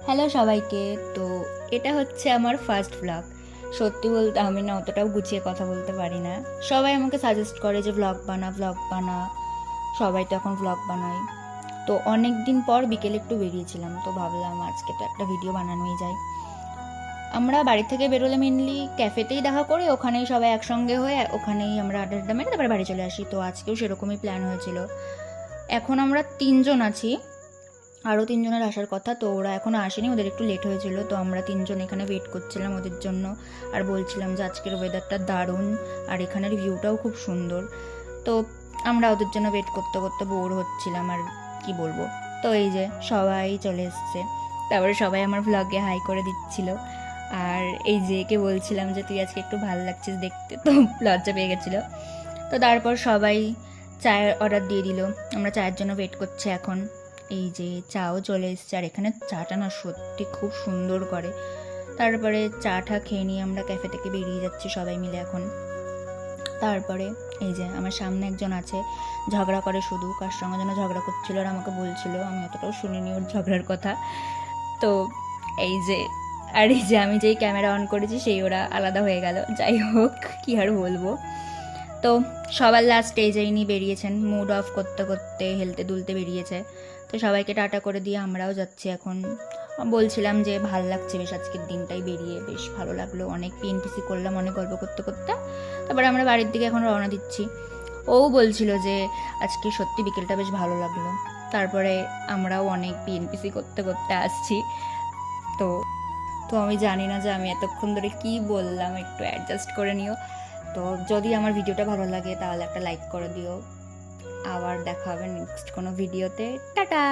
Hello সবাইকে। তো এটা হচ্ছে আমার ফার্স্ট ব্লগ। সত্যি বলতে আমি না অতটাও গুছিয়ে কথা বলতে পারি না। সবাই আমাকে সাজেস্ট করে যে ব্লগ বানা ব্লগ বানা, সবাই তো এখন ব্লগ বানায়। তো অনেক দিন পর বিকেলে একটু বেরিয়েছিলাম, তো ভাবলাম আজকে তো একটা ভিডিও বানানোই যায়। আমরা বাড়ি থেকে বেরোলে মেনলি ক্যাফেতেই দেখা করি, ওখানেই সবাই একসঙ্গে হয়ে ওখানেই আমরা আড্ডা মেরে তারপরে বাড়ি চলে আসি। তো আজকেও সেরকমই প্ল্যান হয়েছিল। এখন আমরা 3 জন আছি, আরও 3 জনের আসার কথা, তো ওরা এখনও আসেনি, ওদের একটু লেট হয়েছিল। তো আমরা 3জন এখানে ওয়েট করছিলাম ওদের জন্য, আর বলছিলাম যে আজকের ওয়েদারটা দারুণ আর এখানের ভিউটাও খুব সুন্দর। তো আমরা ওদের জন্য ওয়েট করতে করতে বোর হচ্ছিলাম, আর কি বলবো। তো এই যে সবাই চলে এসছে, তারপরে সবাই আমার ভ্লগে হাই করে দিচ্ছিল। আর এই যে কে বলছিলাম যে তুই আজকে একটু ভালো লাগছিস দেখতে, তো লজ্জা পেয়ে গেছিলো। তো তারপর সবাই চায়ের অর্ডার দিয়ে দিল, আমরা চায়ের জন্য ওয়েট করছি এখন। এই যে চাও চলে এসছে, আর এখানে চাটা না সত্যি খুব সুন্দর করে। তারপরে চাটা খেয়ে নিয়ে আমরা ক্যাফে থেকে বেরিয়ে যাচ্ছি সবাই মিলে এখন। তারপরে এই যে আমার সামনে একজন আছে, ঝগড়া করে শুধু, কার সঙ্গে যেন ঝগড়া করছিল আর আমাকে বলছিল, আমি অতটাও শুনিনি ওর ঝগড়ার কথা। তো এই যে, আর এই যে আমি যেই ক্যামেরা অন করেছি সেই ওরা আলাদা হয়ে গেল। যাই হোক, কী আর বলবো। তো সবার লাস্ট এই নিয়ে বেরিয়েছেন, মুড অফ করতে করতে হেলতে দুলতে বেরিয়েছে। তো সবাইকে টাটা করে দিয়ে আমরাও যাচ্ছি এখন। বলছিলাম যে ভাল লাগছে বেশ, আজকের দিনটাই বেরিয়ে বেশ ভালো লাগলো, অনেক পিএনপিসি করলাম অনেক গল্প করতে করতে। তারপরে আমরা বাড়ির দিকে এখন রওনা দিচ্ছি। ও বলছিল যে আজকে সত্যি বিকেলটা বেশ ভালো লাগলো। তারপরে আমরাও অনেক পিএনপিসি করতে করতে আসছি। তো তো আমি জানি না যে আমি এতক্ষণ ধরে কী বললাম, একটু অ্যাডজাস্ট করে নিও। তো যদি আমার ভিডিওটা ভালো লাগে তাহলে একটা লাইক করে দিও। আবার দেখা হবে নেক্সট কোনো ভিডিওতে। টাটা।